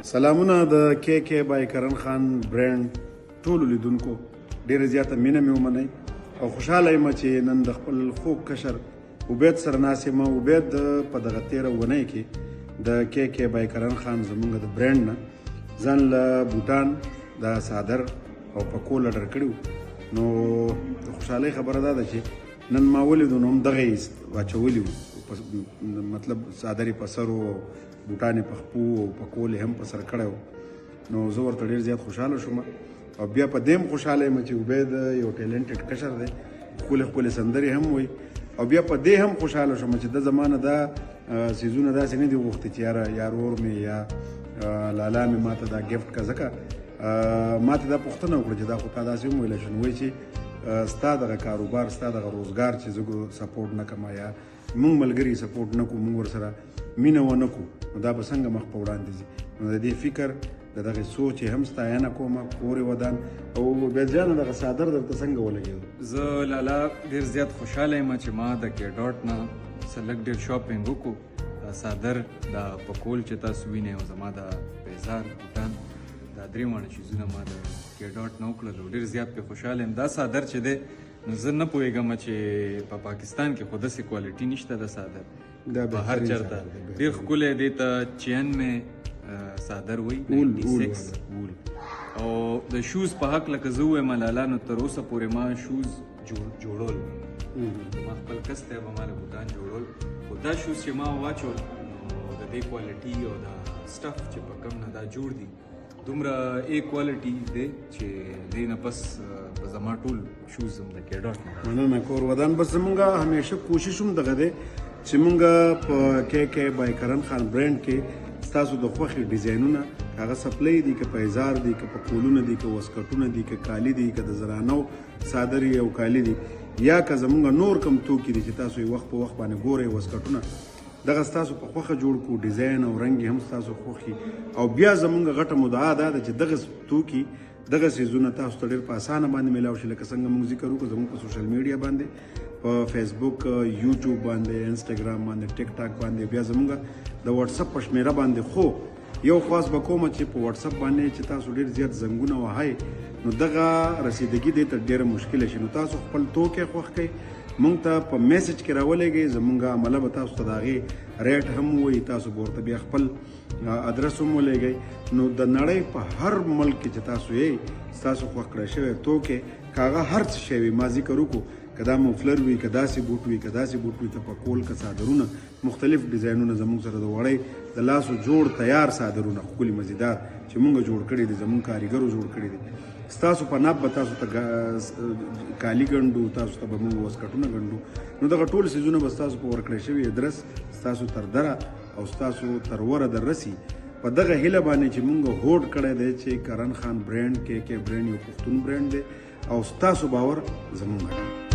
سلامونه د کې کې بای کرن خان برند ټولو لیدونکو ډیره زیاته مینه مې ومنئ او خوشحاله یم چې نن د خپل خوږ کشر عبید سره ناست یم. عبید په دغه تېره اونۍ کې د کې کې بای کرن خان زموږ د برند نه ځان له بوټان د صادر او پکول اډر کړي نو د خوشحالۍ خبره دا ده چې نن ما ولیدو نو هم دغه یې واچولي وو، مطلب صادر یې په سر و، بوټان یې په خپو او پکول یې هم په سر کړی و. نو زه ورته ډېر زیات خوشحاله شوم او بیا په دې هم خوشحاله یم چې عبید یو ټیلنټډ کشر دی، ښکلې ښکلې سندرې هم وایي او بیا په دې هم خوشحاله شوم چې د زمانه دا څیزونه داسې نه دي غوښتي چې یار ور مې یا لالا مې ماته دا ګفټ کا ځکه ماته دا پوښتنه وکړه چې دا خو تا داسې هم ویلی شو نو وایي چې ستا دغه کاروبار ستا دغه روزګار چې زه سپورټ نه کړم یا موږ ملګري سپورټ نه کړو، موږ ورسره مینه ونه کړو نو دا به څنګه مخ په وړاندې ځي. نو د دې فکر د دغې سوچ یې هم ستاینه کوم کور یې ودان. او عبید جانه دغه صادر درته څنګه ولګېدو؟ زه لالا ډېر زیات خوشحاله یم چې ما د کې ډاټ نه څه لږ ډېر شاپینګ وکړو. دا صادر دا پکول چې تاسو وینئ او زما د بیزار بوټان دا درې واړه چیزونه ما د کې ډاټ نه وکړل او ډېر زیات پرې خوشحاله یم. دا صادر چې دی نو زه نه پوهېږم چې په پاکستان کې خو داسې کوالټي نشته د صادر، دا په هر چېرته ډېر ښکلی دی. ته 96 صادر وایي 96 وول. او د شوز په حق لکه زه ووایم لالا نو تر اوسه پورې ما شوز جوړول ما خپل کس ته به ما له بوټان جوړول خو دا شوز چې ما واچول نو د دې کوالټي او دا سټف چې په کوم نه دا جوړ دي دومره ای کوالټي دی چې دې نه پس په زما ټول شوز هم د کې ډاټ نه مننه کور ودان. بس زمونږ همیشه کوشش هم دغه دی چې مونږ په کې کې بای کرن خان برند کې ستاسو د خوښې ډیزاینونه هغه سپلای دي که پیزار دي که پکولونه دي که وسکټونه دي که کالي دي که د زرانو صادرې او کالي دي یا که زمونږ نور کم توکي دي چې تاسو یې وخت په وخت باندې ګورئ وسکټونه دغه ستاسو په خوښه جوړ کړو، ډیزاین او رنګ هم ستاسو خوښي او بیا زمونږ غټه مدعا دا ده چې دغه توکي دغه څیزونه تاسو ته ډېر په اسانه باندې میلاو شي. لکه څنګه موږ ذکر وکړو زموږ په سوشل میډیا باندې په فیسبوک، یوټیوب باندې، انسټاګرام باندې، ټیک ټاک باندې، بیا زموږ د واتساپ په شمیره باندې. خو یو خاص به کوم چې په واتساپ باندې چې تاسو ډېر زیات زنګونه وهئ نو دغه رسیدګي دې ته ډېره مشکله شي. نو تاسو خپل توکي خوښ کړئ مونږ ته په میسج کې راولېږئ، زمونږ عمله به تاسو ته د هغې ریټ هم ووایي، تاسو به ورته بیا خپل ادرس هم ولېږئ. نو د نړۍ په هر ملک کې چې تاسو یې ستاسو خوښ کړی شوی توکي که هغه هر څه شی وي، ما ذکر وکړو که دا مفلر وي، که داسې بوټ وي، که داسې بوټ وي، که پکول، که صادرونه، مختلف ډیزاینونه زموږ سره د وړۍ د لاسو جوړ تیار صادرونه ښکلي مزیدار چې مونږ جوړ کړي دي، زموږ کاریګرو جوړ کړي دي. ستاسو په ناب به تاسو ته کالي ګنډو، تاسو ته به موږ وسکټونه ګنډو. نو دغه ټول څیزونه به ستاسو په ورکړی شوي ادرس ستاسو تر دره او ستاسو تر وره در رسي. په دغه هیله باندې چې مونږ هوډ کړی دی چې کرن خان برند کې برند یو پښتون برند دی او ستاسو باور زموږ دی.